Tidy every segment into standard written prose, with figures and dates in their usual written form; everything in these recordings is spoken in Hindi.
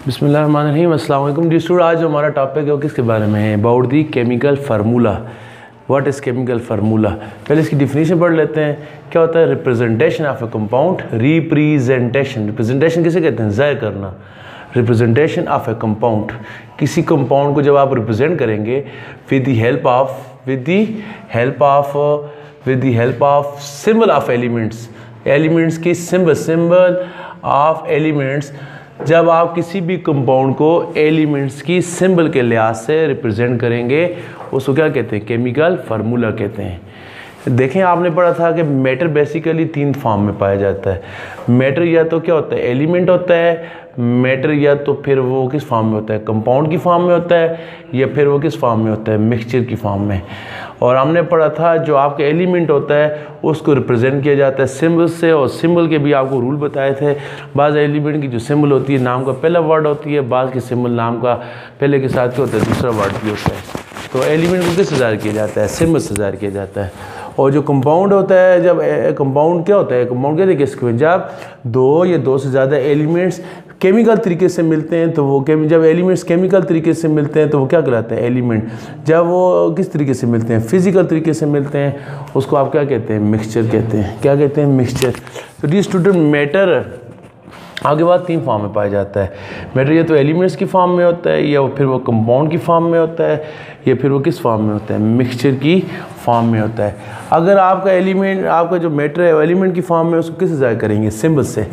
बिस्मिल्लाहिर्रहमानिर्रहीम। अस्सलाम वालेकुम डी स्टूडेंट। आज हमारा टॉपिक है वो किसके बारे में है? About the chemical formula. What is chemical formula? पहले इसकी डिफिनीशन पढ़ लेते हैं। क्या होता है? Representation of A compound. Representation किसे कहते हैं? ज़ाहिर करना। रिप्रेजेंटेशन ऑफ ए कंपाउंड, किसी कंपाउंड को जब आप रिप्रेजेंट करेंगे with the help of symbol of elements की सिंबल ऑफ एलिमेंट्स। जब आप किसी भी कंपाउंड को एलिमेंट्स की सिंबल के लिहाज से रिप्रेजेंट करेंगे उसको क्या कहते हैं? केमिकल फार्मूला कहते हैं। देखें, आपने पढ़ा था कि मैटर बेसिकली 3 फॉर्म में पाया जाता है। मैटर या तो क्या होता है? एलिमेंट होता है। मैटर या तो फिर वो किस फॉर्म में होता है? कंपाउंड की फॉर्म में होता है, या फिर वो किस फॉर्म में होता है? मिक्सचर की फॉर्म में। और हमने पढ़ा था जो आपका एलिमेंट होता है उसको रिप्रेजेंट किया जाता है सिंबल से, और सिंबल के भी आपको रूल बताए थे। बाज़ एलिमेंट की जो सिंबल होती है नाम का पहला वर्ड होती है, बाज़ की सिंबल नाम का पहले के साथ क्या होता है? दूसरा वर्ड भी होता है। तो एलिमेंट को किस ज़ाहिर किया जाता है? सिंबल से ज़ाहिर किया जाता है। और जो कंपाउंड होता है, जब कंपाउंड क्या होता है? कंपाउंड क्या देखिए इसको, जब 2 या 2 से ज़्यादा एलिमेंट्स केमिकल तरीके से मिलते हैं तो वो जब एलिमेंट्स केमिकल तरीके से मिलते हैं तो वो क्या कहलाते हैं? एलिमेंट। जब वो किस तरीके से मिलते हैं? फिजिकल तरीके से मिलते हैं, उसको आप क्या कहते हैं? मिक्सचर कहते हैं। क्या कहते हैं? मिक्सचर। तो डी स्टूडेंट, मैटर आगे बाद 3 फॉर्म में पाया जाता है। मैटर या तो एलिमेंट्स की फॉर्म में होता है, या फिर वो कंपाउंड की फॉर्म में होता है, या फिर वो किस फॉर्म में होता है? मिक्सचर की फॉर्म में होता है। अगर आपका जो मैटर है वो एलिमेंट की फॉर्म में, उसको किससे ज़ाहिर करेंगे? सिंबल से।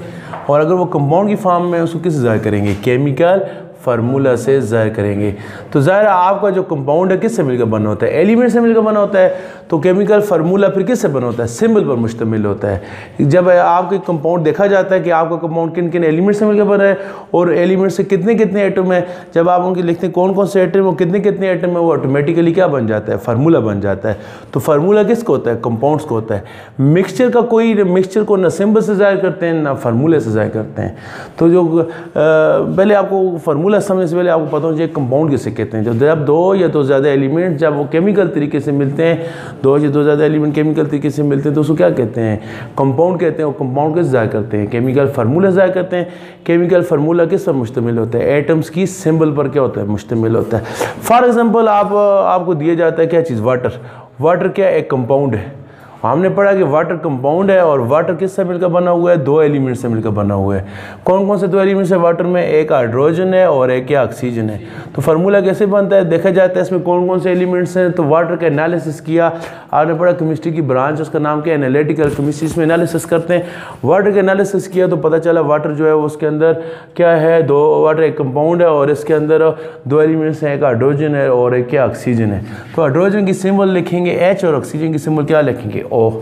और अगर वो कंपाउंड की फॉर्म में, उसको किससे ज़ाहिर करेंगे? केमिकल फार्मूला से ज़ाहिर करेंगे। तो ज़ाहिर आपका जो कंपाउंड है किससे मिलकर बना होता है? एलिमेंट से मिलकर बना होता है। तो केमिकल फार्मूला फिर किससे बना होता है? सिंबल पर मुश्तमिल होता है। जब आपके कंपाउंड देखा जाता है कि आपका कंपाउंड किन किन एलिमेंट से मिलकर बना है और एलिमेंट से कितने कितने एटम है, जब आप उनकी लिखते हैं कौन कौन से एटम और कितने कितने एटम है, वो ऑटोमेटिकली क्या बन जाता है? फार्मूला बन जाता है। तो फार्मूला किसको होता है? कंपाउंड्स को होता है। मिक्सचर को ना सिंबल से ज़ाहिर करते हैं ना फार्मूले से ज़ाहिर करते हैं। तो जो पहले आपको फार्मूला समझने से पहले आपको पता होना चाहिए कंपाउंड किसे कहते हैं। जब 2 या 2 से ज़्यादा एलिमेंट जब वो केमिकल तरीके से मिलते हैं, 2 या 2 से ज़्यादा एलिमेंट केमिकल तरीके से मिलते हैं तो उसको क्या कहते हैं? कंपाउंड कहते हैं। और कंपाउंड किस ज़ाहिर करते हैं? केमिकल फार्मूला ज़ाहिर करते हैं। केमिकल फार्मूला किस पर मुश्तमिल होता है? एटम्स की सिंबल पर क्या होता है? मुश्तमिल होता है। फॉर एग्जाम्पल आपको दिया जाता है क्या चीज़? वाटर क्या एक कंपाउंड है। हमने पढ़ा कि वाटर कंपाउंड है, और वाटर किससे मिलकर बना हुआ है? 2 एलिमेंट से मिलकर बना हुआ है। कौन कौन से 2 एलिमेंट्स है वाटर में? एक हाइड्रोजन है और एक क्या? ऑक्सीजन है। तो फार्मूला कैसे बनता है? देखा जाता है इसमें कौन कौन से एलिमेंट्स हैं। तो वाटर का एनालिसिस किया। आपने पढ़ा केमिस्ट्री की ब्रांच, उसका नाम क्या है? Analytical chemistry. इसमें एनालिसिस करते हैं। वाटर का एनालिसिस किया तो पता चला वाटर जो है उसके अंदर क्या है? वाटर एक कंपाउंड है और इसके अंदर 2 एलिमेंट्स हैं, एक हाइड्रोजन है और एक क्या? ऑक्सीजन है। तो हाइड्रोजन की सिंबल लिखेंगे H और ऑक्सीजन की सिंबल क्या लिखेंगे? O।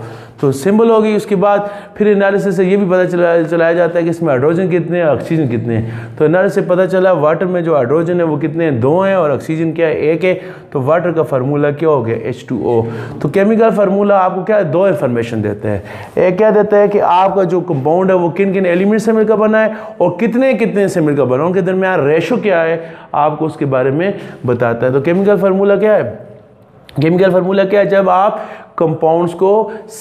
तो सिंबल होगी। उसके बाद फिर एनालिसिस से ये भी पता चलाया जाता है कि इसमें हाइड्रोजन कितने हैं, ऑक्सीजन कितने हैं। तो एनालिसिस से पता चला वाटर में जो हाइड्रोजन है वो कितने हैं? 2 हैं, और ऑक्सीजन क्या है? 1 है। तो वाटर का फार्मूला क्या हो गया? H2O। तो केमिकल फार्मूला आपको क्या है? 2 इंफॉर्मेशन देता है। एक क्या देता है कि आपका जो कंपाउंड है वो किन किन एलिमेंट से मिलकर बना है और कितने कितने से मिलकर बना है, उनके दरमियान रेशो क्या है, आपको उसके बारे में बताता है। तो केमिकल फार्मूला क्या है? केमिकल फार्मूला क्या है? जब आप कंपाउंड्स को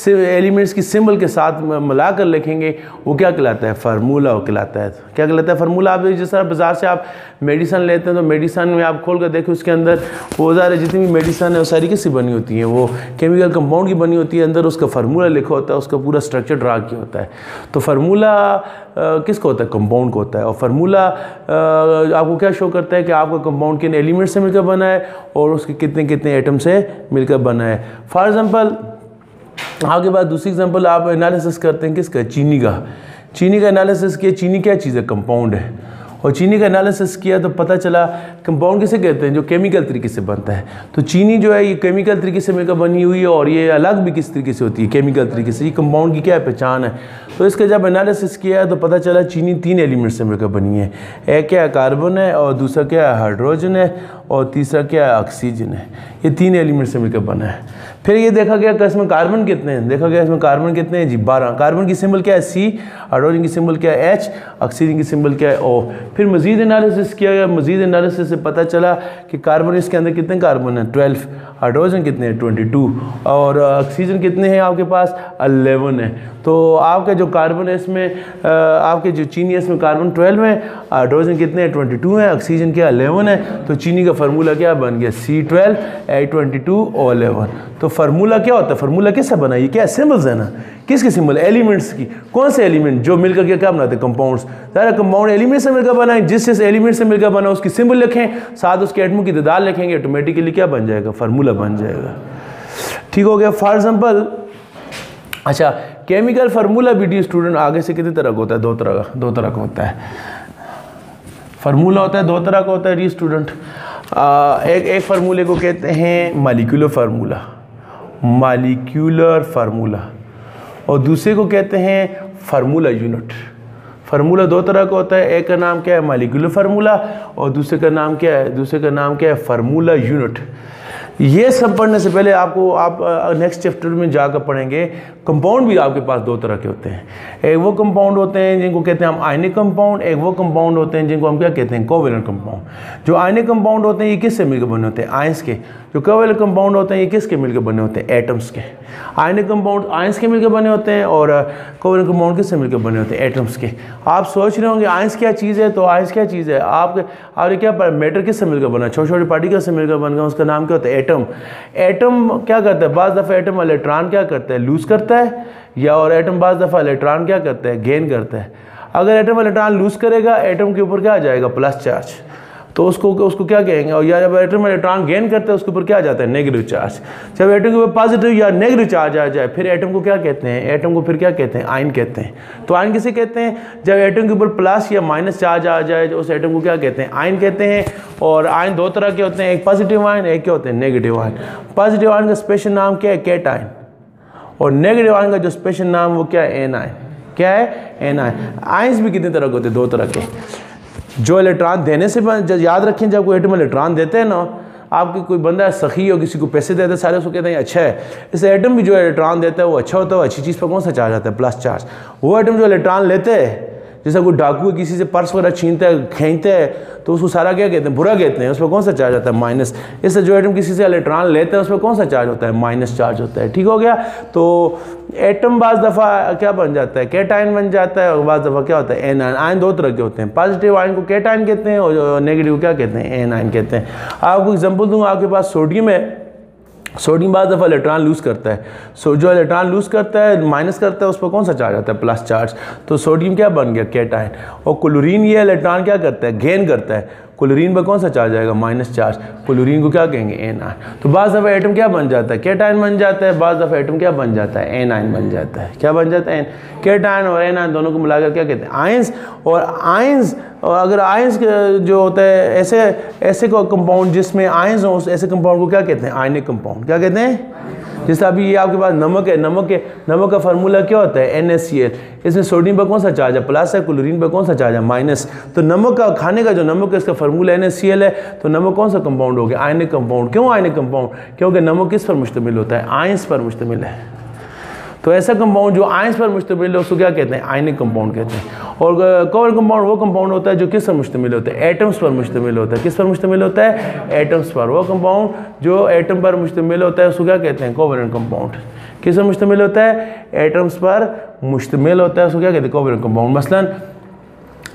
एलिमेंट्स की सिंबल के साथ मिलाकर लिखेंगे वो क्या कहलाता है? फार्मूला कहलाता है। क्या कहलाता है? फार्मूला। आप जिस तरह बाजार से आप मेडिसन लेते हैं तो मेडिसन में आप खोल कर देखो उसके अंदर वो सारे जितनी भी मेडिसन है वो सारी किससे बनी होती हैं? वो केमिकल कंपाउंड की बनी होती है। अंदर उसका फार्मूला लिखा होता है, उसका पूरा स्ट्रक्चर ड्रा किया होता है। तो फार्मूला किसको होता है? कंपाउंड को होता है। और फार्मूला आपको क्या शो करता है कि आपका कंपाउंड किन एलिमेंट से मिलकर बना है और उसके कितने कितने एटम से मिलकर बना है। फॉर एग्जाम्पल आगे बाद दूसरी एग्जांपल आप एनालिसिस करते हैं किसका? चीनी का एनालिसिस किया। चीनी क्या चीज़ है? कंपाउंड है। और चीनी का एनालिसिस किया तो पता चला कंपाउंड किसे कहते हैं? जो केमिकल तरीके से बनता है। तो चीनी जो है ये केमिकल तरीके से मिलकर बनी हुई है, और ये अलग भी किस तरीके से होती है? केमिकल तरीके से। ये कंपाउंड की क्या पहचान है? तो इसका जब एनालिसिस किया तो पता चला चीनी 3 एलिमेंट से मिलकर बनी है। एक क्या है? कार्बन है, और दूसरा क्या है? हाइड्रोजन है, और तीसरा क्या है? ऑक्सीजन है। ये 3 एलिमेंट से मिलकर बना है। फिर ये देखा गया कि इसमें कार्बन कितने हैं? देखा गया इसमें कार्बन कितने हैं जी? 12। कार्बन की सिंबल क्या है? C। हाइड्रोजन की सिंबल क्या है? H। ऑक्सीजन की सिंबल क्या है? O। फिर मजीद एनालिसिस किया गया। मजीद एनालिसिस से पता चला कि कार्बन इसके अंदर कितने कार्बन है? 12। हाइड्रोजन कितने हैं 22 और ऑक्सीजन कितने हैं आपके पास 11 है। तो आपका जो कार्बन है इसमें आपके जो चीनी है इसमें कार्बन 12 है, हाइड्रोजन कितने हैं 22 है, ऑक्सीजन क्या 11 है। तो चीनी का फार्मूला क्या बन गया C12 H22O11। तो फार्मूला क्या होता है, फार्मूला किससे बना, ये क्या सिंबल्स है ना, किसके सिंबल, एलिमेंट्स की। कौन से एलिमेंट जो मिलकर के क्या बनाते हैं कंपाउंड्स, सारा कंपाउंड एलिमेंट से मिलकर बना है, जिस एलिमेंट से मिलकर बना उसकी सिंबल लिखें, साथ उसके एटमों की तादाद लिखेंगे, ऑटोमेटिकली क्या बन जाएगा, फार्मूला बन जाएगा। ठीक हो गया। फॉर एग्जाम्पल अच्छा केमिकल फार्मूला भी डी स्टूडेंट आगे से कितनी तरह का होता है, दो तरह का होता है। फार्मूला होता है दो तरह का होता है डी स्टूडेंट। एक फार्मूले को कहते हैं मॉलिक्यूलर फार्मूला, मॉलिक्यूलर फार्मूला, और दूसरे को कहते हैं फार्मूला यूनिट। फार्मूला दो तरह का होता है, एक का नाम क्या है मॉलिक्यूलर फार्मूला और दूसरे का नाम क्या है, फार्मूला यूनिट। ये सब पढ़ने से पहले आप नेक्स्ट चैप्टर में जाकर पढ़ेंगे कंपाउंड भी आपके पास दो तरह के होते हैं। एक वो कंपाउंड होते हैं जिनको कहते हैं हम आयनिक कंपाउंड, एक वो कंपाउंड होते हैं जिनको हम क्या कहते हैं, कोवैलेंट कंपाउंड। जो आयनिक कंपाउंड होते हैं ये किससे मिलकर बने होते हैं, आयंस के। जो कोवैलेंट कंपाउंड होते हैं ये किसके मिलकर बने होते हैं, एटम्स के। आयनिक कंपाउंड आयंस के मिलकर बने होते हैं और कोवैलेंट कंपाउंड किससे मिलकर बने होते हैं, एटम्स के। आप सोच रहे होंगे आयंस क्या चीज़ है, तो आयंस क्या चीज़ है, आपने क्या पढ़ा, मैटर किससे मिलकर बना, छोटे छोटे पार्टिकल से मिलकर बन गया, उसका नाम क्या होता है, एटम। एटम क्या करता है, बाज़ दफ़ा एटम इलेक्ट्रॉन क्या करता है, लूज़ करता है, या और एटम बाज़ दफ़ा इलेक्ट्रॉन क्या करता है, गेन करता है। अगर एटम इलेक्ट्रॉन लूज़ करेगा एटम के ऊपर क्या आ जाएगा, प्लस चार्ज, तो उसको क्या कहेंगे। और या जब एटम इलेक्ट्रॉन गेन करता है उसके ऊपर क्या आ जाता है, नेगेटिव चार्ज। जब एटम के ऊपर पॉजिटिव या नेगेटिव चार्ज आ जाए फिर एटम को क्या कहते हैं, एटम को फिर क्या कहते हैं, आयन कहते हैं। तो आयन किसे कहते हैं, जब एटम के ऊपर प्लस या माइनस चार्ज आ जाए उस एटम को क्या कहते हैं, आयन कहते हैं। और आयन दो तरह के होते हैं, एक पॉजिटिव आयन, एक क्या होते हैं, नेगेटिव आयन। पॉजिटिव आयन का स्पेशल नाम क्या है, कैटायन, और नेगेटिव आयन का जो स्पेशल नाम वो क्या है, एनायन। क्या है, एनायन। आयंस भी कितने तरह के होते हैं, दो तरह के। जो इलेक्ट्रॉन देने से याद रखें, जब कोई एटम इलेक्ट्रॉन देते हैं ना, आपकी कोई बंदा सखी हो किसी को पैसे देते हैं सारे, उसको कहते हैं अच्छा है। इस एटम भी जो इलेक्ट्रॉन देता है वो अच्छा होता है, अच्छी चीज़ पर कौन सा चार्ज आता है, प्लस चार्ज। वो एटम जो इलेक्ट्रॉन लेते हैं, जैसा कोई डाकू किसी से पर्स वगैरह छीनता है, खींचते हैं, तो उसको सारा क्या कहते हैं, बुरा कहते हैं, उस पर कौन सा चार्ज आता है, माइनस। इससे जो एटम किसी से इलेक्ट्रॉन लेते हैं उस पर कौन सा चार्ज होता है, माइनस चार्ज होता है। ठीक हो गया। तो एटम बाज़ दफ़ा क्या बन जाता है, कैटायन बन जाता है, और बाज़ दफ़ा क्या होता है, एनायन। आयन दो तरह के होते हैं, पॉजिटिव आयन को कैटायन कहते हैं और नेगेटिव क्या कहते हैं, एनायन कहते हैं। आपको एग्जाम्पल दूँगा, आपके पास सोडियम है, सोडियम बाज़ दफ़ा इलेक्ट्रॉन लूज़ करता है। जो इलेक्ट्रॉन लूज़ करता है, माइनस करता है, उस पर कौन सा चार्ज आता है, प्लस चार्ज। तो सोडियम क्या बन गया, कैटायन। और क्लोरीन ये इलेक्ट्रॉन क्या करता है, गेन करता है। क्लोरीन पर कौन सा चार्ज आएगा, माइनस चार्ज। क्लोरीन को क्या कहेंगे, एनायन। तो बाज़ दफ़ा एटम क्या बन जाता है, कैटायन बन जाता है, बाज़ दफ़ा एटम क्या बन जाता है, एनायन बन जाता है। क्या बन जाता है, कैटायन और एनायन दोनों को मिलाकर क्या कहते हैं, आयंस। और आयंस, और अगर आयंस जो होता है ऐसे को कंपाउंड जिसमें आयंस हो, ऐसे कंपाउंड को क्या कहते हैं, आयनिक कंपाउंड। क्या कहते हैं, जैसे अभी ये आपके पास नमक है, नमक का फार्मूला क्या होता है, NaCl। इसमें सोडियम पर कौन सा चार्ज है, प्लस है, क्लोरीन पर कौन सा चार्ज है, माइनस। तो नमक का खाने का जो नमक है इसका फार्मूला NaCl है। तो नमक कौन सा कंपाउंड हो गया, आयनिक कंपाउंड। क्यों आयनिक कंपाउंड, क्योंकि नमक किस पर मुश्तमिल होता है, आयंस पर मुश्तमिल है। तो ऐसा कंपाउंड जो आयंस पर मुश्तमिल है उसको क्या कहते हैं, आयनिक कंपाउंड कहते हैं। और कोवैलेंट कंपाउंड वो कंपाउंड होता है जो किस पर मुश्तमिल होता है, एटम्स पर मुश्तमिल होता है। किस पर मुश्तमिल होता है, एटम्स पर। वो कंपाउंड जो एटम पर मुश्तमिल होता है उसको क्या कहते हैं, कोवैलेंट कंपाउंड। किस पर मुश्तमिल होता है, एटम्स पर मुश्तमिल होता है, उसको क्या कहते हैं, कोवैलेंट कंपाउंड। मसलन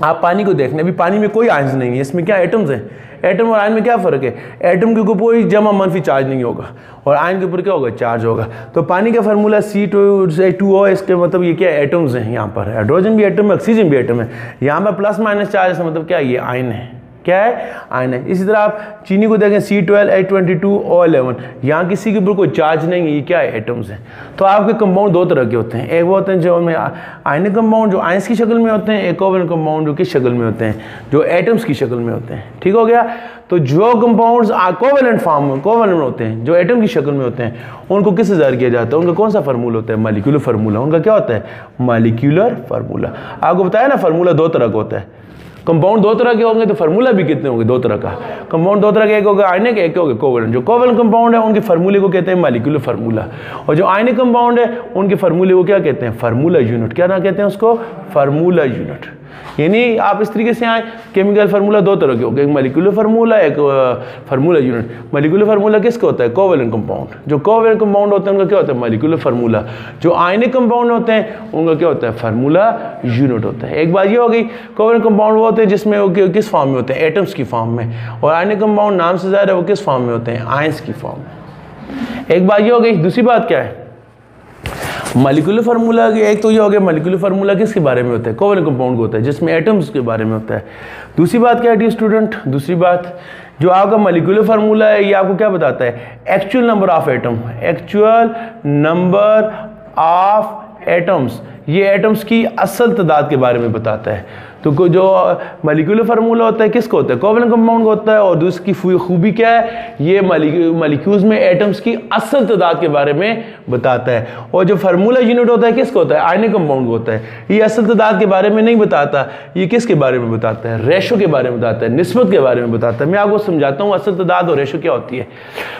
आप पानी को देखने, अभी पानी में कोई आयंस नहीं है, इसमें क्या एटम्स हैं। एटम और आयन में क्या फ़र्क है, एटम के ऊपर कोई जमा मनफी चार्ज नहीं होगा और आयन के ऊपर क्या होगा, चार्ज होगा। तो पानी का फार्मूला C2O, इसके मतलब ये क्या एटम्स हैं। यहाँ पर हाइड्रोजन भी एटम है, ऑक्सीजन भी एटम है। यहाँ पर प्लस माइनस चार्ज है, मतलब क्या, ये आयन है। क्या है, आयन है। इसी तरह आप चीनी को देखें, C12 H22O11, यहाँ किसी के ऊपर कोई चार्ज नहीं है, ये क्या है, एटम्स हैं। तो आपके कंपाउंड दो तरह के होते हैं, एक वो होते हैं जो में आयनिक कंपाउंड जो आयंस की शक्ल में होते हैं, एक कोवैलेंट कंपाउंड जो किस शक्ल में होते हैं, जो एटम्स की शक्ल में होते हैं। ठीक हो गया। तो जो कंपाउंड्स कोवैलेंट फॉर्म में कोवैलेंट होते हैं, जो एटम की शक्ल में होते हैं, उनको किससे ज़ाहिर किया जाता है, उनका कौन सा फार्मूला होता है, मॉलिक्यूलर फार्मूला। उनका क्या होता है, मॉलिक्यूलर फार्मूला। आपको बताया ना, फार्मूला दो तरह का होता है। कंपाउंड दो तरह के होंगे तो फार्मूला भी कितने होंगे, दो तरह का। कंपाउंड दो तरह के, एक होगा आयनिक, एक होगा कोवैलेंट। जो कोवैलेंट कंपाउंड है उनके फार्मूले को कहते हैं मॉलिक्यूलर फार्मूला, और जो आयनिक कंपाउंड है उनके फार्मूले को क्या कहते हैं, फार्मूला यूनिट। क्या ना कहते हैं उसको, फार्मूला यूनिट। यानी आप इस तरीके से आए, केमिकल फार्मूला दो तरह के हो गए, एक मॉलिक्यूलर फार्मूला, एक फार्मूला यूनिट। मॉलिक्यूलर फार्मूला किसका होता है? Covalent compound. जो कोवेलेंट कंपाउंड होते हैं उनका क्या होता है? Molecular formula. जो आयनिक कंपाउंड होते हैं उनका क्या होता है? फार्मूला यूनिट होता है। एक बात ये हो गई, कोवेलेंट कंपाउंड वो होते हैं जिसमें वो किस फॉर्म में होते हैं? एटम्स की फॉर्म में। और आयनिक कंपाउंड नाम से ज़्यादा वो किस फॉर्म में होते हैं? आयंस की फॉर्म में। एक बात ये हो गई। दूसरी बात क्या है? मॉलिक्यूलर फार्मूला, एक तो ये हो गया मॉलिक्यूलर फार्मूला किसके बारे में होता है? कोवेलेंट कंपाउंड को होता है जिसमें एटम्स के बारे में होता है। दूसरी बात क्या है डियर स्टूडेंट? दूसरी बात जो आपका मॉलिक्यूलर फार्मूला है ये आपको क्या बताता है? Actual number of atom, actual number of atoms, ये एटम्स की असल तादाद के बारे में बताता है। तो जो मॉलिक्यूलर फार्मूला होता है किसको होता है? कोवेलेंट कंपाउंड को होता है। और दूसरी खूबी क्या है? ये मॉलिक्यूल्स में एटम्स की असल तादाद के बारे में बताता है। और जो फार्मूला यूनिट होता है किसको होता है? आयनिक कंपाउंड को होता है। ये असल तादाद के बारे में नहीं बताता, ये किसके बारे में बताता है? रेशो के बारे में बताता है, निस्बत के बारे में बताता है। मैं आपको समझाता हूँ असल तादाद और रेशो क्या होती है।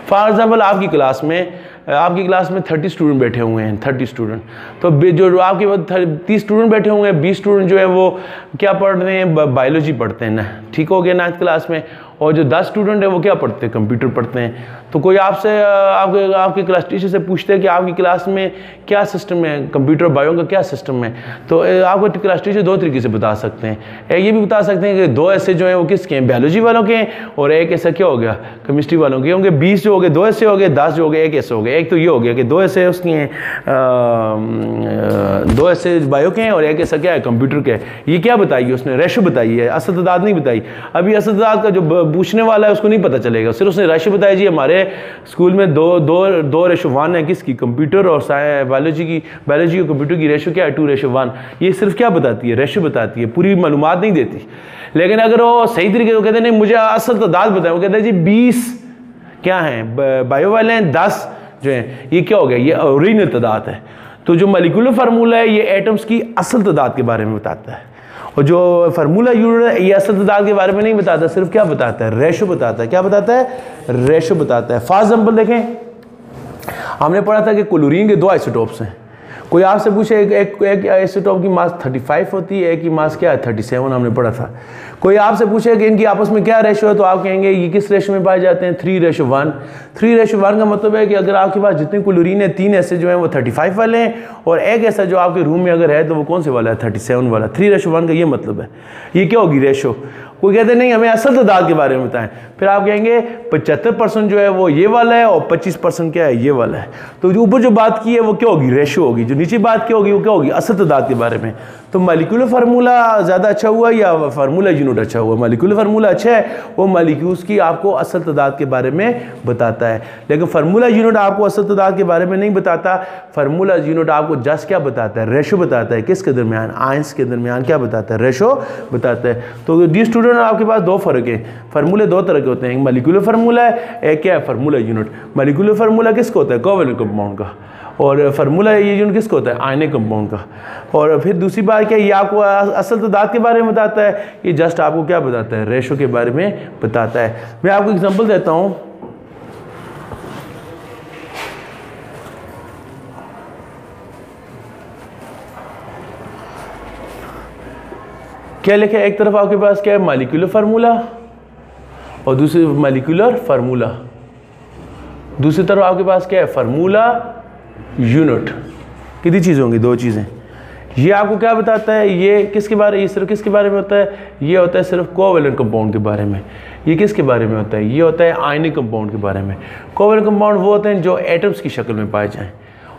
फॉर एग्जाम्पल आपकी क्लास में 30 स्टूडेंट बैठे हुए हैं, 30 स्टूडेंट। तो जो आपके पास 30 स्टूडेंट बैठे हुए हैं, 20 स्टूडेंट जो है वो क्या पढ़ रहे हैं? बायोलॉजी पढ़ते हैं ना, ठीक हो गया 9th क्लास में। और जो 10 स्टूडेंट है वो क्या पढ़ते हैं? कंप्यूटर पढ़ते हैं। तो कोई आपसे आपके क्लास टीचर से पूछते हैं कि आपकी क्लास में क्या सिस्टम है, कंप्यूटर बायो का क्या सिस्टम है, तो आपको क्लास टीचर दो तरीके से बता सकते हैं। एक ये भी बता सकते हैं कि 2 ऐसे जो हैं वो किसके हैं? बायोलॉजी वालों के हैं। और एक ऐसा क्या हो गया? केमिस्ट्री वालों के होंगे। 20 जो हो गए 2 ऐसे हो गए, 10 जो हो गए 1 ऐसे हो गए। एक तो ये हो गया कि 2 ऐसे उसके हैं, 2 ऐसे बायो के हैं और एक ऐसा क्या है? कंप्यूटर के। ये क्या बताइए? उसने रेशो बताई है, असल तादाद नहीं बताई। अभी असल तादाद का जो पूछने वाला है उसको नहीं पता चलेगा, सिर्फ उसने रेशो बताया जी हमारे स्कूल में 2:1 है। किसकी? कंप्यूटर और बायोलॉजी और कंप्यूटर की रेशो क्या है? 2:1। ये सिर्फ क्या बताती है? रेशो बताती है, पूरी मालूमात नहीं देती। लेकिन अगर वो सही तरीके से कहते हैं नहीं मुझे असल तादाद बताएं, वो कहते हैं जी 20 क्या हैं बायो वाले हैं, 10 जो हैं ये क्या हो गया? ये ओरिजिनल तादाद है। तो जो मॉलिक्यूलर फार्मूला है ये एटम्स की असल तादाद के बारे में बताता है। और जो फार्मूला यूनिट है ये असल तादाद के बारे में नहीं बताता, सिर्फ क्या बताता है? रेशो बताता है। क्या बताता है? रेशो बताता है। फॉर एग्जाम्पल देखें, हमने पढ़ा था कि क्लोरीन के 2 आइसोटोप्स हैं। कोई आपसे पूछे एक आइसोटोप की मास 35 होती है, एक की मास क्या है? 37, हमने पढ़ा था। कोई आपसे पूछे कि इनकी आपस में क्या रेशो है, तो आप कहेंगे ये किस रेशो में पाए जाते हैं? 3:1। 3:1 का मतलब है कि अगर आपके पास जितने क्लोरीन है 3 ऐसे जो हैं वो 35 वाले हैं, और एक ऐसा जो आपके रूम में अगर है तो वो कौन से वाला है? 37 वाला। 3:1 का ये मतलब है। ये क्या होगी? रेशो। कोई कहते नहीं हमें असल तादाद के बारे में बताएं, फिर आप कहेंगे 75% जो है वो ये वाला है और 25% क्या है? ये वाला है। तो जो ऊपर जो बात की है वो क्या होगी? रेशो होगी। जो नीचे बात क्या होगी वो क्या होगी? असल तादाद के बारे में। तो मॉलिक्यूलर फार्मूला ज़्यादा अच्छा हुआ या फार्मूला यूनिट अच्छा हुआ? मॉलिक्यूलर फार्मूला अच्छा है, वो मॉलिक्यूल्स की आपको असल तादाद के बारे में बताता है। लेकिन फार्मूला यूनिट आपको असल तादाद के बारे में नहीं बताता। फार्मूला यूनिट आपको जस्ट क्या बताता है? रेशो बताता है। किसके दरमियान? आयंस के दरमियान क्या बताता है? रेशो बताता है। तो डी स्टूडेंट आपके पास 2 फर्क है। फार्मूले 2 तरह के होते हैं, एक मॉलिक्यूलर फार्मूला है, एक क्या है? Formula unit. मॉलिक्यूलर फार्मूला किसको होता है? कोवेलेंट कंपाउंड का। और फार्मूला ये यूनिट किसको होता है? आयनिक कंपाउंड का। और फिर दूसरी बात क्या है? ये आपको असल तादाद के बारे में बताता है, ये जस्ट आपको क्या बताता है? रेशो के बारे में बताता है। मैं आपको एग्जांपल देता हूँ। क्या लिखा है? एक तरफ आपके पास क्या है? मॉलिक्यूलर फार्मूला और दूसरी मॉलिक्यूलर फार्मूला। दूसरी तरफ आपके पास क्या है? Formula unit. कितनी चीज़ें होंगी? 2 चीज़ें। ये आपको क्या बताता है? ये किसके बारे में? ये सिर्फ किसके बारे में होता है? ये होता है सिर्फ कोवेलेंट कंपाउंड के बारे में। ये किसके बारे में होता है? ये होता है आयनिक कंपाउंड के बारे में। कोवेलेंट कंपाउंड वो होते हैं जो एटम्स की शक्ल में पाए जाएं,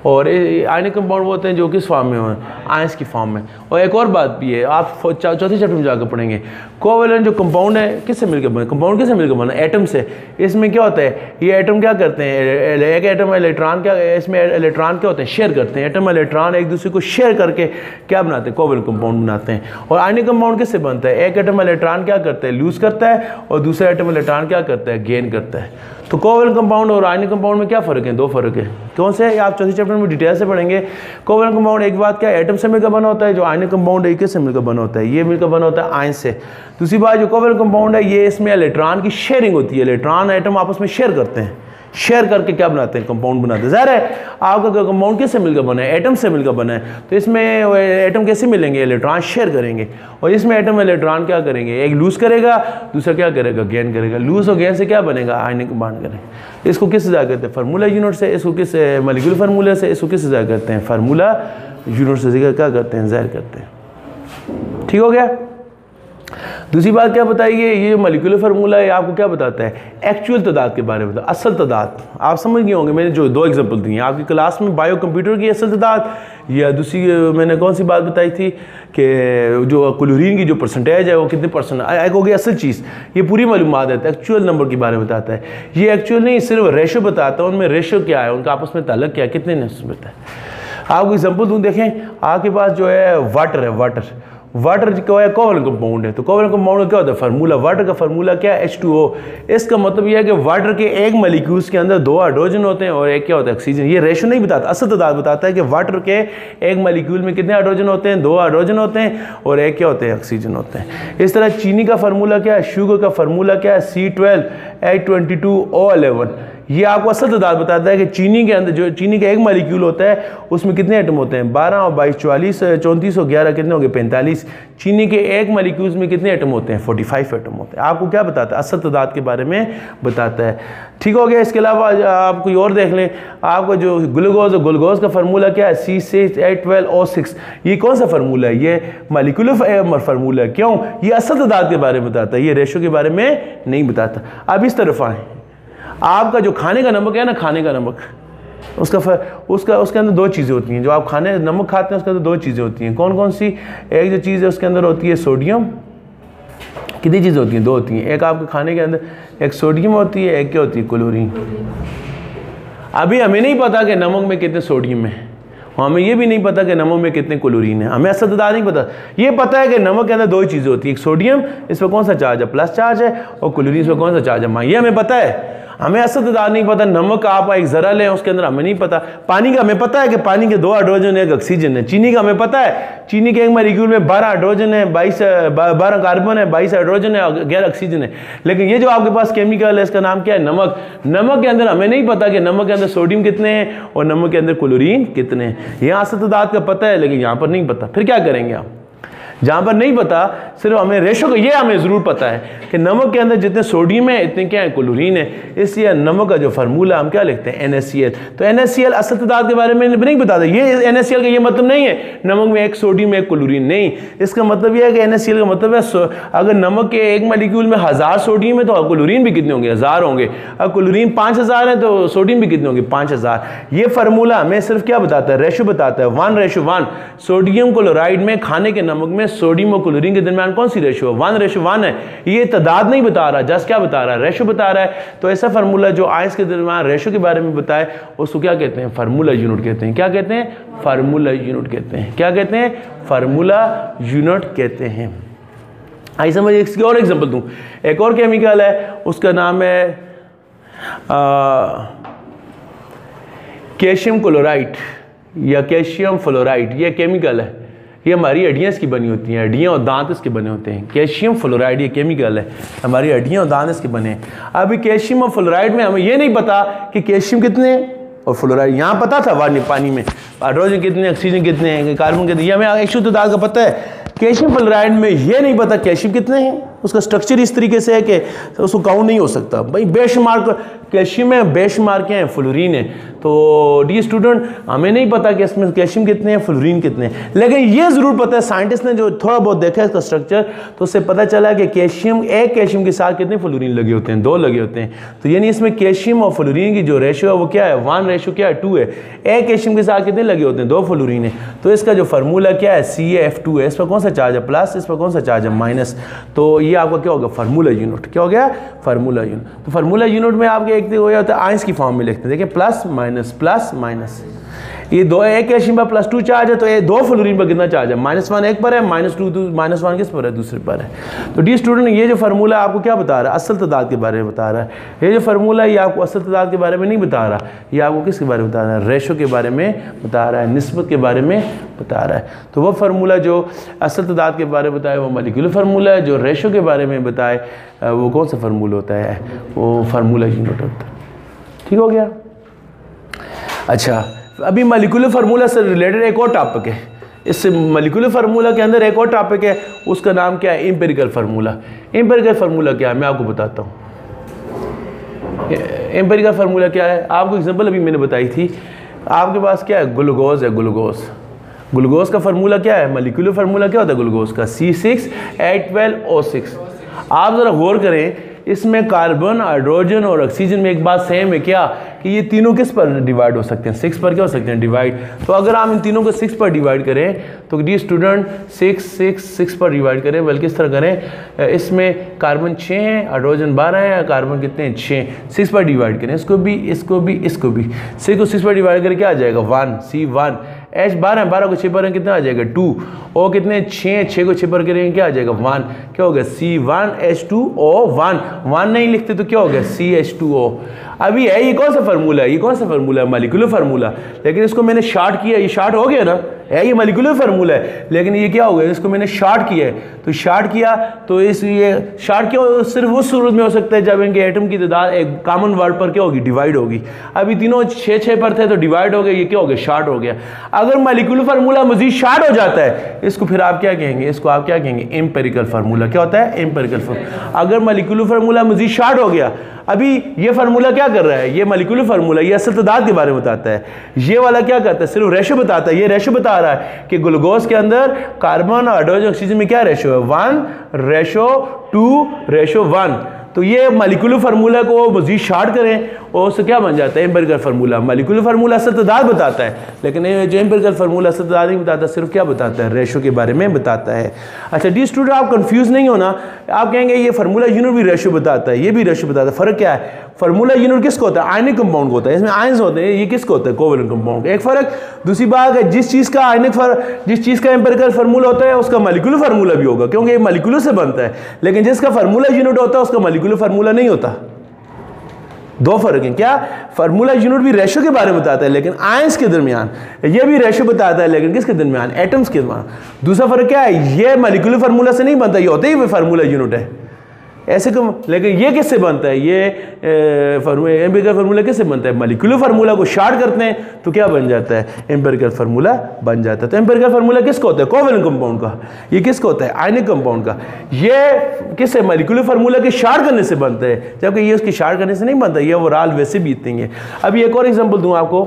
और आयनिक कंपाउंड वो होते हैं जो किस फॉर्म में हो? आयंस की फॉर्म में। और एक और बात भी है, आप चौथे चैप्टर में जाकर पढ़ेंगे। कोवेलेंट जो कंपाउंड है किससे मिलकर बना? कंपाउंड किससे मिलकर बना? एटम से। इसमें क्या होता है? ये एटम क्या करते हैं? एक एटम इलेक्ट्रॉन क्या, इसमें इलेक्ट्रॉन क्या होते हैं? शेयर करते हैं। एटम इलेक्ट्रॉन एक दूसरे को शेयर करके क्या बनाते हैं? कोवेलेंट कंपाउंड बनाते हैं। और आयनिक कंपाउंड किससे बनता है? एक एटम इलेक्ट्रॉन क्या करता है? लूज करता है, और दूसरा एटम इलेक्ट्रॉन क्या करता है? गेन करता है। तो कोवेलेंट कंपाउंड और आयनिक कंपाउंड में क्या फ़र्क है? 2 फर्क है। कौन से? आप चौथे चैप्टर में डिटेल से पढ़ेंगे। कोवेलेंट कंपाउंड एक बात क्या है? एटम से मिलकर बना होता है। जो आयनिक कंपाउंड है किससे मिलकर बना होता है? ये मिलकर बना होता है आयन से। दूसरी बात जो कोवेलेंट कंपाउंड है ये इसमें इलेक्ट्रॉन की शेयरिंग होती है। इलेक्ट्रॉन एटम आपस में शेयर करते हैं। शेयर करके क्या बनाते हैं, कंपाउंड बनाते हैं। ज़ाहिर है आपका कंपाउंड किससे मिलकर बना है, एटम से मिलकर बना है, तो इसमें एटम कैसे मिलेंगे, इलेक्ट्रॉन शेयर करेंगे, और इसमें एटम इलेक्ट्रॉन क्या करेंगे, एक लूज करेगा, दूसरा क्या करेगा, गेन करेगा। लूज और गेन से क्या बनेगा, आयनिक बॉन्ड करेंगे। इसको किससे ज़ाहिर करते हैं, फार्मूला यूनिट से। इसको किस मॉलिक्यूलर फार्मूला से, इसको किससे ज़ाहिर करते हैं, फार्मूला यूनिट से क्या करते हैं, ज़ाहिर करते हैं। ठीक हो गया। दूसरी बात क्या बताइए, ये मॉलिक्यूलर फार्मूला है आपको क्या बताता है, एक्चुअल तादाद के बारे में बताता, असल तादाद। आप समझ गए होंगे, मैंने जो 2 एग्जांपल दिए हैं आपकी क्लास में, बायो कंप्यूटर की असल तादाद, या दूसरी मैंने कौन सी बात बताई थी कि जो क्लोरीन की जो परसेंटेज है वो कितने परसेंट एक हो गई असल चीज़। ये पूरी मालूमात देता है, एक्चुअल नंबर के बारे में बताता है। ये एक्चुअल नहीं, सिर्फ रेशो बताता है, उनमें रेशो क्या है, उनका आपस में ताल्लुक क्या है, कितने निस्बत है। आपको एग्जाम्पल दूँ, देखें आपके पास जो है वाटर है, वाटर क्या है, कोवलेंट कंपाउंड है। तो कोवलेंट कंपाउंड का क्या होता है, फार्मूला, वाटर का फार्मूला क्या है, H2O। इसका मतलब यह है कि वाटर के एक मॉलिक्यूल्स के अंदर 2 हाइड्रोजन होते हैं और एक क्या होता है, ऑक्सीजन। ये रेशो नहीं बताता, असल तादाद बताता है कि वाटर के एक मॉलिक्यूल में कितने हाइड्रोजन होते हैं, 2 हाइड्रोजन होते हैं और एक क्या होते हैं, ऑक्सीजन होते हैं। इस तरह चीनी का फार्मूला क्या है, शुगर का फार्मूला क्या है, C12H22O11। ये आपको असल तादाद बताता है कि चीनी के अंदर जो चीनी का एक मॉलिक्यूल होता है उसमें कितने एटम होते हैं, 12 और 22 44 34 और 11 कितने हो गए, 45। चीनी के एक मॉलिक्यूल्स में कितने एटम होते हैं, 45 एटम होते हैं। आपको क्या बताता है, असल तादाद के बारे में बताता है। ठीक हो गया। इसके अलावा आप कोई और देख लें, आपका जो ग्लूकोज का फार्मूला क्या है, C6H12O6। ये कौन सा फार्मूला है, ये मॉलिक्यूलर फार्मूला है। क्यों, ये असल तादाद के बारे में बताता है, ये रेशो के बारे में नहीं बताता। अब इस तरफ आए, आपका जो खाने का नमक है ना, खाने का नमक, उसके अंदर 2 चीज़ें होती हैं। जो आप खाने नमक खाते हैं उसके अंदर 2 चीज़ें होती हैं। कौन कौन सी, एक जो चीज़ है उसके अंदर होती है सोडियम। कितनी चीज़ें होती हैं, 2 होती हैं। एक आपके खाने के अंदर एक सोडियम होती है, एक क्या होती है, क्लोरीन। अभी हमें नहीं पता कि नमक में कितने सोडियम है, हमें ये भी नहीं पता कि नमक में कितने क्लोरीन है, हमें असल तादाद नहीं पता। ये पता है कि नमक के अंदर 2 चीज़ें होती हैं, एक सोडियम, इस पर कौन सा चार्ज है, प्लस चार्ज है, और क्लोरीन इस पर कौन सा चार्ज है, ये हमें पता है। हमें असल तादाद नहीं पता। नमक का आप एक ज़रा लें, उसके अंदर हमें नहीं पता। पानी का हमें पता है कि पानी के 2 हाइड्रोजन है, एक ऑक्सीजन है। चीनी का हमें पता है, चीनी के एक मॉलिक्यूल में 12 हाइड्रोजन है, 12 कार्बन है, 22 हाइड्रोजन है और 11 ऑक्सीजन है। लेकिन ये जो आपके पास केमिकल है इसका नाम क्या है, नमक। नमक के अंदर हमें नहीं पता कि नमक के अंदर सोडियम कितने हैं और नमक के अंदर क्लोरीन कितने हैं। यहाँ असल तादाद का पता है लेकिन यहाँ पर नहीं पता। फिर क्या करेंगे आप, जहाँ पर नहीं पता, सिर्फ हमें रेशो को, ये हमें ज़रूर पता है कि नमक के अंदर जितने सोडियम है इतने क्या है, क्लोरीन है। इसलिए नमक का जो फार्मूला हम क्या लिखते हैं, NaCl। तो NaCl असल तादाद के बारे में नहीं बताता। ये NaCl का ये मतलब नहीं है नमक में एक सोडियम एक क्लोरीन, नहीं। इसका मतलब यह है कि NaCl का मतलब है अगर नमक के एक मॉलिक्यूल में 1000 सोडियम है तो क्लोरीन भी कितने होंगे, 1000 होंगे। अगर क्लोरीन 5000 है तो सोडियम भी कितने होंगे, 5000। ये फार्मूला हमें सिर्फ क्या बताता है, रेशो बताता है, 1:1। सोडियम क्लोराइड में, खाने के नमक में सोडियम और क्लोरीन के दरमियान कौन सी रेशो है, 1:1 है। ये तादाद नहीं बता रहा, जस्ट क्या बता रहा है, रेशो बता रहा है। तो ऐसा फार्मूला जो आयंस के दरमियान रेशो के बारे में बताए उसको क्या कहते हैं, फार्मूला यूनिट कहते हैं। क्या कहते हैं, फार्मूला यूनिट कहते हैं। क्या कहते हैं, फार्मूला यूनिट कहते हैं। आई समझ। इसकी और एग्जांपल दूं, एक और केमिकल है उसका नाम है कैल्शियम क्लोराइड या कैल्शियम फ्लोराइड। ये केमिकल है, ये हमारी हड्डियाँ इसकी बनी होती हैं, हड्डियाँ और दांत इसके बने होते हैं। कैल्शियम फ्लोराइड ये केमिकल है, हमारी हड्डियाँ और दांत इसके बने हैं। अभी कैल्शियम और फ्लोराइड में हमें ये नहीं पता कि कैल्शियम कितने हैं और फ्लोराइड, यहाँ पता था पानी में हाइड्रोजन कितने, ऑक्सीजन कितने हैं, कार्बन कितने, ये हमें एक्चुअल तादाद का पता है। कैल्शियम फ्लोराइड में ये नहीं पता कैल्शियम कितने हैं, उसका स्ट्रक्चर इस तरीके से है कि उसको काउंट नहीं हो सकता। भाई बेशुमार कैल्शियम है, बेशुमार क्या है, फ्लोरीन है। तो डी स्टूडेंट, हमें नहीं पता कि इसमें कैल्शियम कितने हैं, फ्लोरीन कितने हैं, लेकिन ये ज़रूर पता है, साइंटिस्ट ने जो थोड़ा बहुत देखा है इसका स्ट्रक्चर, तो उससे पता चला कि कैल्शियम, एक कैल्शियम के साथ कितने फ्लोरीन लगे होते हैं, 2 लगे होते हैं। तो यानी इसमें कैल्शियम और फ्लोरीन की जो रेशो है वो क्या है, 1:2 है। एक कैल्शियम के साथ कितने लगे होते हैं, 2 फ्लोरीन है। तो इसका जो फार्मूला क्या है, CaF2 है। इस पर कौन सा चार्ज है, प्लस, इस पर कौन सा चार्ज है, माइनस। तो ये आपका क्या होगा, फार्मूला यूनिट। क्या हो गया, फार्मूला यूनिट। तो फार्मूला यूनिट में आपके एक हो जाता है, आयंस की फॉर्म में लिखते हैं। देखिए प्लस माइनस, ये 2, एक कैल्शियम पर +2 चार्ज है तो ये 2 फ्लोरीन पर कितना चार्ज है, -1 एक पर है, -1 किस पर है, दूसरे पर है। तो डी स्टूडेंट, ये जो फार्मूला आपको क्या बता रहा है, असल तादाद के बारे में बता रहा है। ये जो फार्मूला ये आपको असल तादाद के बारे में नहीं बता रहा, ये आपको किसके बारे में बता रहा है, रेशो के बारे में बता रहा है, निस्बत के बारे में बता रहा है। तो वो फार्मूला जो असल तादाद के बारे में बताए वो मॉलिक्यूलर फार्मूला है, जो रेशो के बारे में बताए वो कौन सा फार्मूला होता है, वो फार्मूला यूनिट होता है। ठीक हो गया। अच्छा, अभी मॉलिक्यूलर फार्मूला से रिलेटेड एक और टॉपिक है। इस मॉलिक्यूलर फार्मूला के अंदर एक और टॉपिक है, उसका नाम क्या है? Empirical formula. एम्पिरिकल फार्मूला क्या है मैं आपको बताता हूँ। एम्पिरिकल फार्मूला क्या है? आपको एग्जांपल अभी मैंने बताई थी। आपके पास क्या है? ग्लूकोज है। ग्लूकोज का फार्मूला क्या है? मॉलिक्यूलर फार्मूला क्या होता है ग्लूकोज का? C6H12O6। आप ज़रा गौर करें, इसमें कार्बन, हाइड्रोजन और ऑक्सीजन में एक बात सेम है क्या, कि ये तीनों किस पर डिवाइड हो सकते हैं? 6 पर क्या हो सकते हैं? डिवाइड। तो अगर आप इन तीनों को 6 पर डिवाइड करें तो डी स्टूडेंट 6 पर डिवाइड करें, बल्कि इस तरह करें, इसमें कार्बन 6 है, हाइड्रोजन 12 है, कार्बन कितने हैं? 6। 6 पर डिवाइड करें, इसको भी 6 को 6 पर डिवाइड करके क्या आ जाएगा? 1। C1। H 12 को 6 पर कितना आ जाएगा? 2। O कितने? 6 को 6 पर करेंगे क्या आ जाएगा? 1। क्या हो गया? C1H2O1। 1 नहीं लिखते तो क्या हो गया? CH2O। अभी है ये कौन सा फार्मूला है? ये कौन सा फार्मूला है? Molecular formula. लेकिन इसको मैंने शार्ट किया, ये शार्ट हो गया ना, है ये मॉलिक्यूलर फार्मूला है, लेकिन ये क्या हो गया? इसको मैंने शार्ट किया है। तो शार्ट किया तो ये शार्ट क्या सिर्फ उस सूरत में हो सकता है जब इनके एटम की तादाद एक कॉमन वर्ड पर क्या होगी? डिवाइड होगी। अभी तीनों 6 पर थे तो डिवाइड हो गए, ये क्या हो गया? शार्ट हो गया। अगर मॉलिक्यूलर फार्मूला मजीद शार्ट हो जाता है, इसको फिर आप क्या कहेंगे? इसको आप क्या कहेंगे? Empirical formula. क्या होता है? Empirical formula. अगर मॉलिक्यूलर फार्मूला मजीद शार्ट हो गया, अभी ये फार्मूला क्या कर रहा है? ये मॉलिक्यूलर फार्मूला ये असल तादाद के बारे में बताता है। ये वाला क्या करता है? सिर्फ रेशो बताता है। ये रेशो बता रहा है कि ग्लूकोज के अंदर कार्बन, हाइड्रोजन, ऑक्सीजन में क्या रेशो है? 1:2:1। तो ये मॉलिक्यूलर फार्मूला को मजीद शार्ट करें और उससे क्या बन जाता है? Empirical formula. मॉलिक्यूलर फार्मूला असल तादाद बताता है, लेकिन ये जो एम्पिरिकल फार्मूला असल तादाद नहीं बताता, सिर्फ क्या बताता है? रेशो के बारे में बताता है। अच्छा डी स्टूडेंट, आप कंफ्यूज नहीं होना। आप कहेंगे ये फार्मूला यूनिट भी रेशो बताता है, ये भी रेशो बताता है। फ़र्क क्या है? फार्मूला यूनिट किसको होता है? आयनिक कंपाउंड को होता है, इसमें आयंस होते हैं। ये किसको होता है? Covalent compound. एक फ़र्क। दूसरी बात है, जिस चीज़ का एम्पिरिकल फार्मूला होता है उसका मॉलिक्यूलर फार्मूला भी होगा, क्योंकि ये मॉलिक्यूलर से बनता है। लेकिन जिसका फार्मूला यूनिट होता है उसका मॉलिक्यूलर फार्मूला नहीं होता। दो फर्क हैं। क्या? फार्मूला यूनिट भी रेशो के बारे में बताता है, लेकिन आयंस के दरमियान। ये भी रेशो बताता है, लेकिन किसके दरमियान? एटम्स के दरमियान। दूसरा फर्क क्या है? ये मॉलिक्यूलर फार्मूला से नहीं बनता, ये होते ही फार्मूला यूनिट है ऐसे क्यों? लेकिन ये किससे बनता है? ये एम्पिरिकल फार्मूला किससे बनता है? मॉलिक्यूलर फार्मूला को शार्ट करते हैं तो क्या बन जाता है? एम्पिरिकल फार्मूला बन जाता है। तो एम्पिरिकल फार्मूला किसका होता है? कोवेलेंट कंपाउंड का। ये किसका होता है? आयनिक कंपाउंड का। ये किससे? मॉलिक्यूलर फार्मूला के शार्ट करने से बनता है, जबकि ये उसके शार्ट करने से नहीं बनता। ये ओवरऑल वैसे भी इतने हैं। अभी एक और एग्जाम्पल दूँ आपको।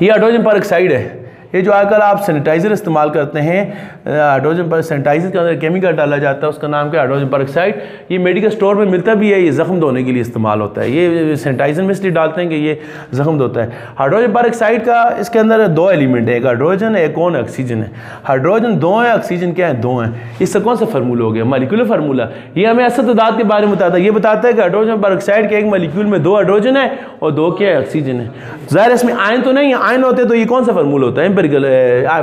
ये हाइड्रोजन पेरोक्साइड है। ये जो आजकल आप सैनिटाइज़र इस्तेमाल करते हैं, हाइड्रोजन पर सैनिटाइज़र के अंदर केमिकल डाला जाता है, उसका नाम क्या है? Hydrogen peroxide. ये मेडिकल स्टोर में मिलता भी है। ये ज़ख्म धोने के लिए इस्तेमाल होता है। ये सैनिटाइज़र में इसलिए डालते हैं कि ये ज़ख्म धोता है। हाइड्रोजन पेरोक्साइड का इसके अंदर 2 एलिमेंट है, एक हाइड्रोजन है, एक कौन? ऑक्सीजन है। हाइड्रोजन 2 है, ऑक्सीजन क्या है? 2 है। इससे कौन सा फार्मूला हो गया? Molecular formula. ये हमें असल तादाद के बारे में बताता है। ये बताता है कि हाइड्रोजन पेरोक्साइड के एक मॉलिक्यूल में 2 हाइड्रोजन है और 2 क्या है? ऑक्सीजन है। ज़ाहिर इसमें आयन तो नहीं है। आयन होते तो ये कौन सा फार्मूला होता है? एम्पिरिकल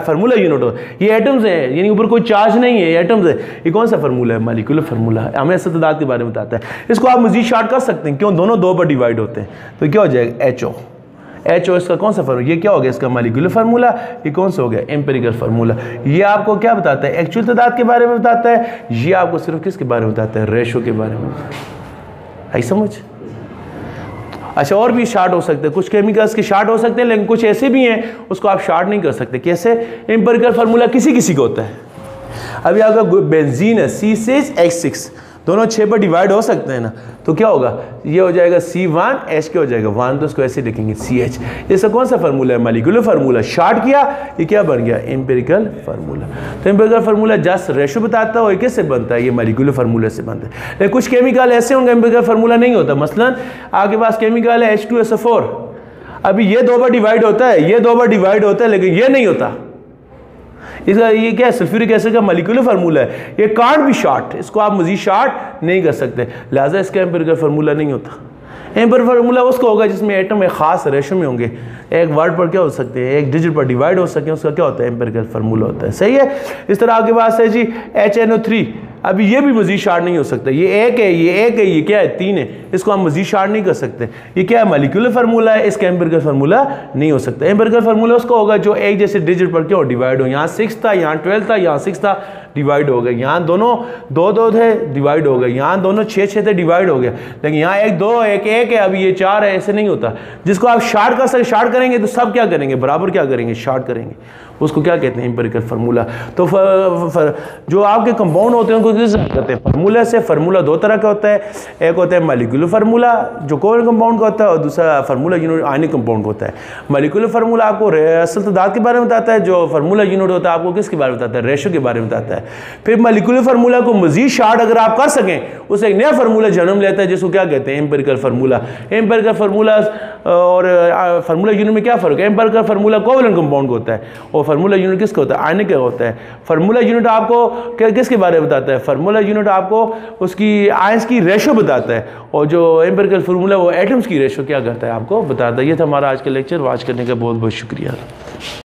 फार्मूला यूनिट हो। ये एटम्स हैं, यानी ऊपर कोई चार्ज नहीं है, ये एटम्स है। ये कौन सा फार्मूला है? मॉलिक्यूलर फार्मूला है। हमें असल तादाद के बारे में बताता है। इसको आप मजीद शार्ट कर सकते हैं। क्यों? दोनों 2 पर डिवाइड होते हैं तो क्या हो जाएगा? HO इसका कौन सा फार्मूला? ये क्या हो गया? इसका मॉलिक्यूलर फार्मूला। ये कौन सा हो गया? Empirical formula. ये आपको क्या बताता है? एक्चुअल तादाद के बारे में बताता है। ये आपको सिर्फ किसके बारे में बताता है? रेशो के बारे में। आई समझ? अच्छा, और भी शार्ट हो सकते हैं। कुछ केमिकल्स के शार्ट हो सकते हैं, लेकिन कुछ ऐसे भी हैं उसको आप शार्ट नहीं कर सकते। कैसे? एम्पिरिकल फार्मूला किसी को होता है। अभी आपका बेंजीन है, C6H6, दोनों 6 पर डिवाइड हो सकते हैं ना, तो क्या होगा? ये हो जाएगा C1H क्या हो जाएगा? 1। तो इसको ऐसे लिखेंगे CH। इसका कौन सा फार्मूला है? Molecular formula. शार्ट किया, ये क्या बन गया? Empirical formula. तो एम्पिरिकल फार्मूला जस्ट रेशो बताता है। किससे बनता है? ये मॉलिक्यूलर फार्मूला से बनता है। लेकिन कुछ केमिकल ऐसे होंगे एम्पिरिकल फार्मूला नहीं होता। मसलन आपके पास केमिकल है H2SO4। अभी ये 2 पर डिवाइड होता है, ये 2 पर डिवाइड होता है, लेकिन ये नहीं होता। इसका ये क्या है? सल्फ्यूरिक एसिड का मॉलिक्यूलर फार्मूला है। ये कांट बी शार्ट, इसको आप मजीद शार्ट नहीं कर सकते, लिहाजा इसका एम्पिरिकल फार्मूला नहीं होता। एम्पिरिकल फार्मूला उसको होगा जिसमें एटम एक खास रेशो में होंगे, एक वर्ड पर क्या हो सकते हैं? एक डिजिट पर डिवाइड हो सके, उसका क्या होता है? एम्पिरिकल फार्मूला होता है। सही है? इस तरह आपके पास है जी HNO3। अभी ये भी मजीद शार्ट नहीं हो सकता, ये एक है, ये एक है, ये क्या है, 3 है, इसको हम मजीद शार्ट नहीं कर सकते। ये क्या है, मॉलिक्यूलर फार्मूला है, इसका एम्पिरिकल फार्मूला नहीं हो सकता। एम्पिरिकल फार्मूला उसका होगा जो एक जैसे डिजिट पर क्यों डिवाइड हो, यहाँ 6 था, यहाँ 12 था, यहाँ 6 था, डिवाइड हो गया, यहाँ दोनों 2 थे, डिवाइड हो गए, यहाँ दोनों 6 थे, डिवाइड हो गया, लेकिन यहाँ 1 2 1 1 है, अभी ये 4 है, ऐसे नहीं होता। जिसको आप शार्ट कर सकते, शार्ट करेंगे तो सब क्या करेंगे, बराबर क्या करेंगे, शार्ट करेंगे, उसको क्या कहते हैं, एम्पिरिकल फार्मूला। तो जो आपके कंपाउंड होते हैं उनको किस कहते हैं, फार्मूला से। फार्मूला 2 तरह का होता है, एक होता है मॉलिक्यूलर फार्मूला जो कोवलेंट कंपाउंड का होता है, और दूसरा फार्मूला यूनिट आयनिक कंपाउंड का होता है। मॉलिक्यूलर फार्मूला आपको असल तादाद के बारे में बताता है, जो फार्मूला यूनिट होता है आपको किसके बारे में बताता है, रेशो के बारे में बताता है। फिर मॉलिक्यूलर फार्मूला को मजीद शार्ट अगर आप कर सकें, उसे एक नया फार्मूला जन्म लेता है जिसको क्या कहते हैं, एम्पिरिकल फार्मूला। एम्पिरिकल फार्मूला और फार्मूला यूनिट में क्या फ़र्क है, एम्पिरिकल फार्मूला कोवलेंट कंपाउंड का होता है और फार्मूला यूनिट किसका होता है, आयनिक का होता है। फार्मूला यूनिट आपको किसके बारे में बताता है, फार्मूला यूनिट आपको उसकी आयंस की रेशो बताता है, और जो एम्पिरिकल फार्मूला वो एटम्स की रेशो क्या करता है आपको बताता है। ये था हमारा आज का लेक्चर, वॉच करने का बहुत बहुत शुक्रिया।